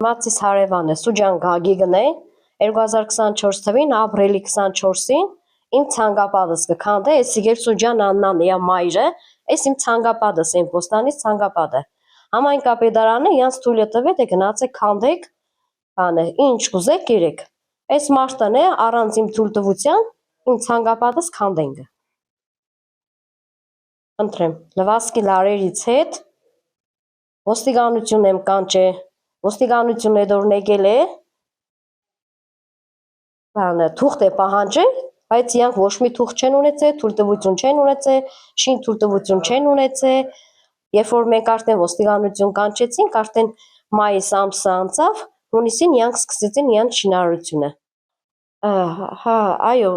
Մացիս հարևանը Սուջան Գագիգն է 2024 թվին ապրիլի 24-ին իմ ցանկապատս կքանդե այս իգեր Սուջան Աննան է մայրը այս իմ ցանկապատս եմ Պոստանից ցանկապատը համայնքապետարանը յանց թույլ տվեց է գնացեք քանդեք բանը ինչ կուզեք երեք այս մարտն է առանց իմ թույլտվության իմ ցանկապատս քանդենք ընտրեմ լվասկի լարերից հետ ոստիկանություն եմ կանչե ոստիկանությունը դեռ եկել է բանը թուղթ է պահանջել բայց իրանք ոչ մի թուղթ չեն ունեցել թույլտվություն չեն ունեցել շին թույլտվություն չեն ունեցել երբ որ մենք արդեն ոստիկանություն կանչեցինք արդեն մայիս ամսը անցավ հունիսին իրանք սկսեցին իրանք շինարարությունը հա այո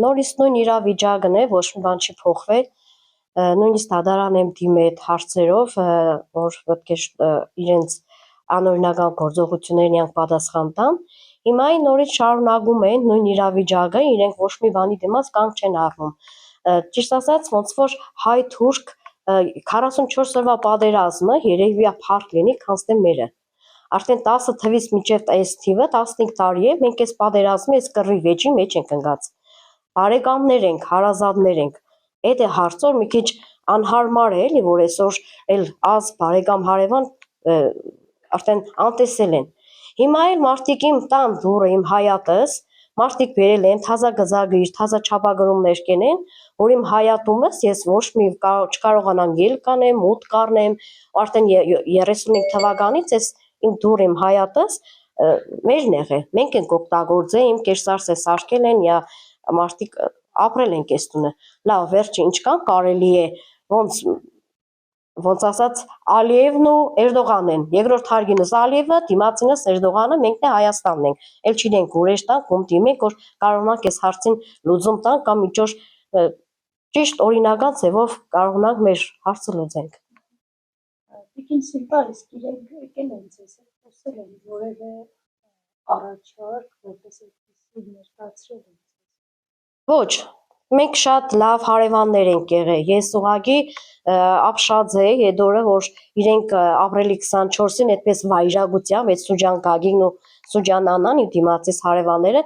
նորից նույն իրավիճակն է ոչ մի բան չի փոխվել նույնիսկ դատարան եմ դիմել այդ հարցերով որ պետք է իրենց անօրինական գործողություններին իրանք պատասխան տան հիմա նորից շարունակում են նույն իրավիճակը իրենք ոչ մի բանի դիմաց կանգ չեն առնում ճիշտ ասած ոնց որ հայ-թուրք 44 օրվա պատերազմը երևի է փառք լինի քանստե մերը արդեն 10 թվից մինչև այս թիվը 15 տարի է մենք այս պատերազմի այս կռվի վեճի մեջ ենք ընկած բարեկամներ ենք հարազատներ ենք այդ է հարցոր մի քիչ անհարմար է էլի որ այսօր էլ ազ բարեկամ հարևան արդեն անտեսել են հիմա էլ մարդիկ իմ տան դուրը իմ հայատս մարդիկ բերել են թազա գծագրիր թազա չափագրումներ կենեն որ իմ հայատումս ես ոչ մի չկարողանամ ելք կանեմ մուտք առնեմ արդեն 35 թվականից այս իմ դուր իմ հայատս մերն եղել մենք ենք օգտագործել իմ կերսարսը սարքել են յա մարդիկ ապրել ենք այս տունը լավ վերջը ինչ կան կարելի է ոնց ասած Ալիևն ու Էրդողանն են երկրորդ հարգինս Ալիևը դիմացինս Էրդողանը մենք է Հայաստանն ենք էլ չինենք ուրիշ տան կում դիմենք որ կարողանանք այս հարցին լուծում տան կամ ինչ որ ճիշտ օրինական ձևով կարողանանք մեր հարցը լուծենք Տիկին Սիլվա իսկ իրենք եկել են ձեզ հետ խոսել են որևէ առաջարկ որպես այդպեսի ներկայացրել են ոչ մենք շատ լավ հարևաններ ենք եղել ես ուղղակի ապշած է այդ օրը որ իրենք ապրիլի 24-ին այդպես վայրագությամբ այդ Սուջան Գագիգն ու Սուջան Աննան իմ դիմացից հարևանները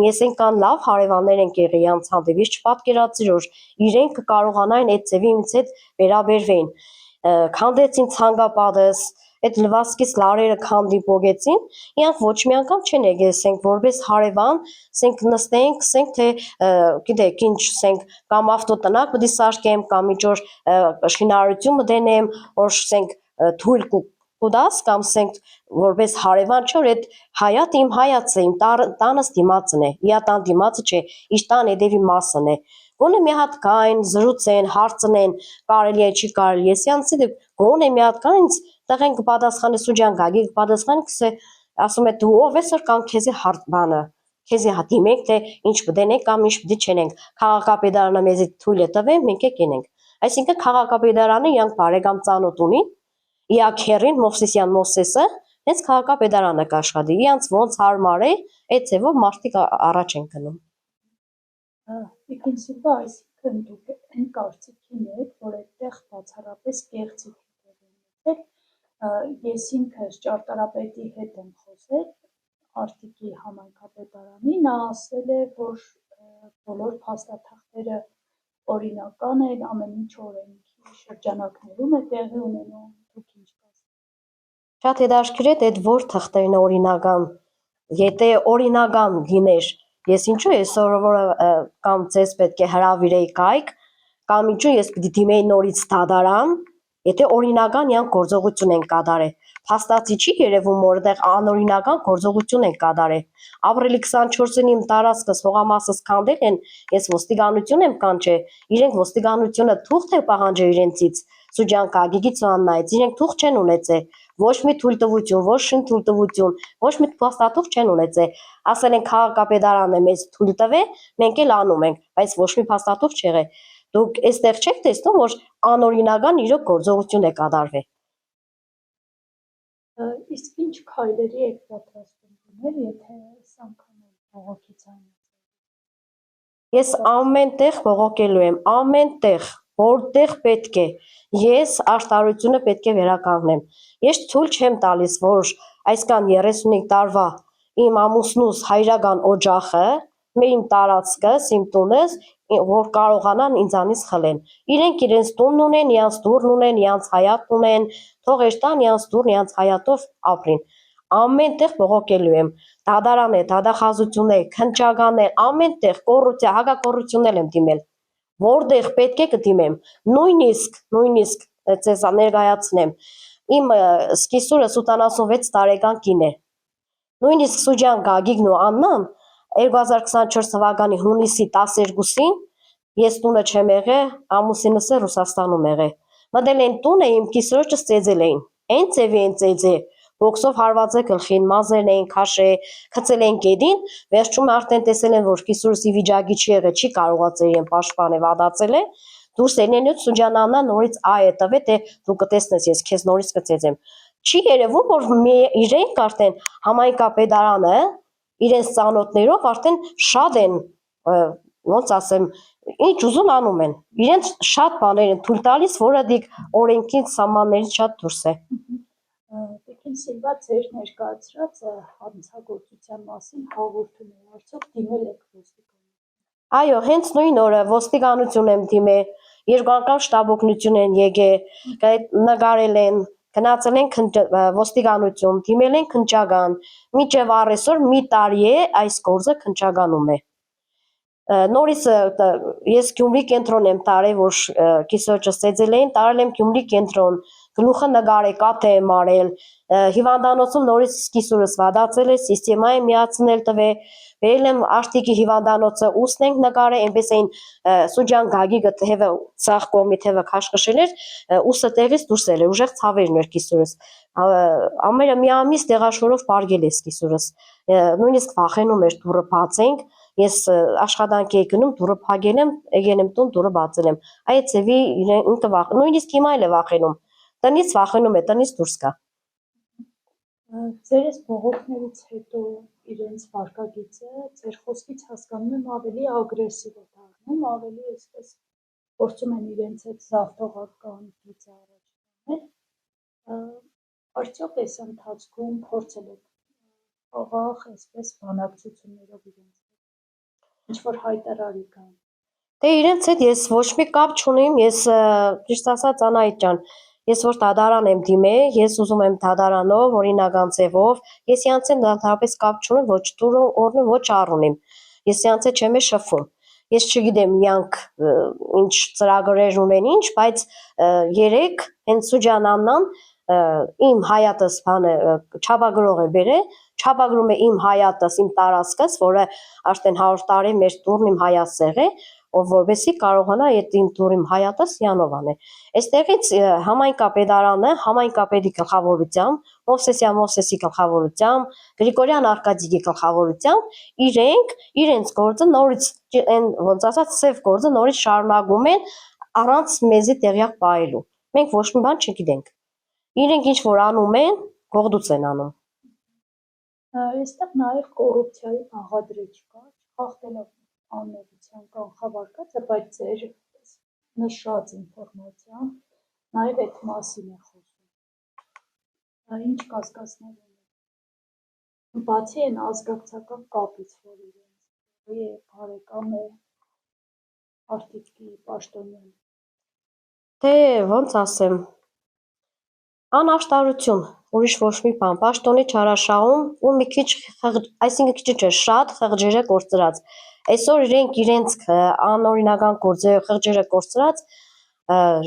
ես ենքան լավ հարևաններ ենք եղել իրանց հանդեպ ես չպատկերացրի որ իրենք կարողանային այդ ձևի ինձ հետ վերաբերվեին քանդեցին ցանկապատս այդ լվասկից լարերը քանդի պոգեցին իրանք ոչ մի անգամ չեն եկել ասենք որպես հարևան ասենք նստենք ասենք թե գիտեք ինչ ասենք կամ ավտոտնակ պետք է սարքեմ կամ ինչ որ շինարարություն մտենեմ որ ասենք թույլ կուտաս կամ ասենք որպես հարևան չէ որ այդ հայատը իմ հայացը իմ տանս դիմացն է իա տան դիմացը չէ իր տան հետևի մասն է գոնե մի հատ կային զրուցեն հարցնեն կարելի է չի կարելի ես իրանցի դեպ գոնե մի հատ կան ինձ տղեն կպատասխանի Սուջան Գագիգ պատասխանի կսե ասում է դու ով ես որ կան քեզի հարց բանը քեզի դիմենք թե ինչ բդենենք կամ ինչ բդի չենենք քաղաքապետարանը մեզի թույլ է տվել մենք է կենենք այսինքն քաղաքապետարանը իրանք բարեկամ ծանոթ ունի իա քերին Մովսեսյան Մովսեսը հենց քաղաքապետարանը կաշխատի իրանց ոնց հարմար է այդ ձևով մարդիկ առաջ են գնում Տիկին Սիլվա այսինքն դուք այն կարծիքին եք որ այդտեղ բացառապես կեղծիք ես ինքս ճարտարապետի հետ եմ խոսել Արտիկի համայնքապետարանի նա ասել է որ բոլոր փաստաթղթերը օրինական են ամեն ինչ օրենքի շրջանակներում է տեղի ունենում դուք ինչ կասեք շատ հետաքրքիր է այդ որ թղթերն օրինական եթե օրինական գիներ ես ինչու այսօր որ կամ ձեզ պետք է հրավիրեի կայք կամ ինչու ես պիտի դիմեի նորից դատարան եթե օրինական իրանք գործողություն են կատարել փաստացի չի երևում որ այդտեղ անօրինական գործողություն են կատարել ապրիլի 24-ին իմ տարածքս հողամասս քանդել են ես ոստիկանություն եմ կանչել իրենք ոստիկանությունը թուղթ է պահանջել իրենցից Սուջան Գագիգից ու Աննայից իրենք թուղթ չեն ունեցել ոչ մի թույլտվություն ոչ շին թույլտվություն ոչ մի փաստաթուղթ չեն ունեցել ասել են քաղաքապետարանը մեզ թույլ տվել մենք էլ անում ենք բայց ոչ մի փաստաթուղթ չեղել դուք այստեղ չեք տեսնում որ անօրինական իրոք գործողություն է կատարվել իսկ ինչ քայլերի եք պատրաստվում գնել եթե այս անգամ բողոքի ես ամեն տեղ բողոքելու եմ ամեն տեղ որտեղ պետք է ես արտարությունը պետք է վերականգնեմ ես թույլ չեմ տալիս որ այսքան 35 տարվա իմ ամուսնուս հայրական օջախը, իմ տարածքս, իմ տունս, որ կարողանան ինձանից խլեն։ Իրենք իրենց տունն ունեն, իրանց դուռն ունեն, իրանց հայատն ունեն, թող էստան իրանց դուռն, իրանց հայատով ապրին։ Ամեն տեղ բողոքելու եմ, դադարան է, դադախազություններ, քննչականներ, ամեն տեղ կոռուպցիա, հակակոռուպցիոնել եմ դիմել, որտեղ պետք է կդիմեմ, նույնիսկ ձեզ ներկայացնեմ, իմ սկիսուրը 86 տարեկան կին է, նույնիսկ Սուջան Գագիկն ու Աննան 2024 թվականի հունիսի 12-ին ես տունը չեմ եղել, ամուսինս է Ռուսաստանում եղել։ Մտել են տունը իմ կիսրոջս ծեծել էին։ Այն ծեվի են ծեծել, բոքսով հարված է գլխին, մազերն էին քաշել, գցել են գեդին, վերջում արդեն տեսել են, որ կիսուրս ի վիճակի չի եղել, չի կարողացել իրեն պաշտպանել, վադացել է։ Դուրս ելնելու Սուջան Աննան նորից այ է տվել, թե դու կտեսնես, ես քեզ նորից կծեծեմ։ Չի երևում, որ իրենք արդեն համայնքապետարանը իրենց ծանոթներով արդեն շատ են, ոնց ասեմ, ինչ ուզում անում են։ Իրենց շատ բաներ են թույլ տալիս, որը դիք օրենքի սահմաններից շատ դուրս է։ Տիկին Սիլվա, ձեր ներկայացրած հանցագործության մասին հաղորդում է, արդյոք դիմել եք ոստիկանություն։ Այո, հենց նույն օրը ոստիկանություն եմ դիմել, 2 անգամ շտաբ օգնություն են եկել, նկարել են, գնացել են ոստիկանություն, դիմել են քննչական, մինչև առեսօր մի տարի է այս գործը քննչականում է։ Նորից ես Գյումրի կենտրոն եմ տարել, որ կիսոջս ծեծել էին, տարել եմ Գյումրի կենտրոն, գլուխը նկարել, կաթ եմ արել, հիվանդանոցում նորից կիսուրս վադացել է, սիստեմա եմ միացնել տվել, վերել եմ Աշտիկի հիվանդանոցը, ուսն ենք նկարել, այնպես էին Սուջան Գագիկը թևը ցախ կողմի թևը քաշքշել էր, ուսը տեղից դուրս էր, ուժեղ ցավերն էր կիսուրս։ Ամերը մի ամիս տեղաշորով պարգել է կիսուրս։ Նույնիսկ վախենում էր դուռը բացենք, ես աշխատանքի եի գնում, դուռը փակել եմ, եկել եմ տուն, դուռը բացել եմ։ Այդ ծևի ինքը վախ, նույնիսկ հիմա էլ է վախենում։ Տնից վախենում է, տնից դուրս գա։ Ձեր այս բողոքներից հետո իրենց վարքագիծը ձեր խոսքից հասկանում եմ ավելի ագրեսիվ է դառնում, ավելի այսպես փորձում են իրենց այդ զավթողական գիծը առաջ տանել։ Արդյոք այս ընթացքում փորձել եք աղաղ այսպես բանակցություններով իրենց հետ ինչ որ հայտարարի կան։ Դե իրենց հետ ես ոչ մի կապ չունեմ, ես ճիշտ ասած Անահիտ ջան, ես որ դադարան եմ դիմել, ես ուզում եմ դադարանով, օրինական ձևով, ես իրանց հետ ընդհանրապես կապ չունեմ, ոչ տուրը օրնեմ, ոչ առունեմ։ Ես իրանց հետ չեմ շփվում։ Ես չգիտեմ իրանք ինչ ծրագրեր ունեն ինչ, բայց երեք հենց Սուջան Աննան իմ հայատս բանը չափագրող է բերել, չափագրում է իմ հայատս, իմ տարածքս, որը արդեն 100 տարի մեր տուրն իմ հայացեղ է, որովհետեւ կարողանա այդ իմ տուրիմ հայատս յանով անել։ Այստեղից համայնքապետարանը, համայնքապետի գլխավորությամբ, Մովսեսի գլխավորությամբ, Գրիգորյան Արկադիի գլխավորությամբ իրենց գործը նորից ոնց ասած սև գործը նորից շարունակում են առանց մեզի տեղյակ պահելու։ Մենք ոչ մի բան չգիտենք։ Իրենք ինչ որ անում են, գողդուց են անում։ Այստեղ նաև կոռուպցիայի բաղադրիչ կա, խախտելով անմեղության կանխավարկածը, բայց ձեր նշած ինֆորմացիան նաև այդ մասին է խոսում։ Ինչ կասկածներ ունեք։ Բացի այն ազգակցական կապից, որ իրենց բարեկամ է Արտիկի պաշտոնյան։ Դե ոնց ասեմ, անաշտարություն, ուրիշ ոչ մի բան, պաշտոնի չարաշահում ու մի քիչ, այսինքն քիչ չէ, շատ խղճերը կորցրած։ Այսօր իրենց անօրինական գործերով խղճերը կորցրած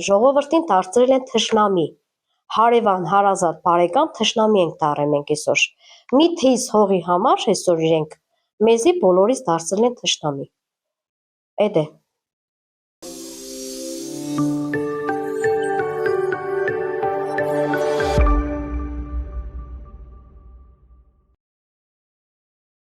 ժողովրդին դարձրել են թշնամի։ Հարևան, հարազատ, բարեկամ թշնամի ենք դառել մենք այսօր։ Մի թիզ հողի համար այսօր իրենք մեզի բոլորից դարձրել են թշնամի։ Էդ է։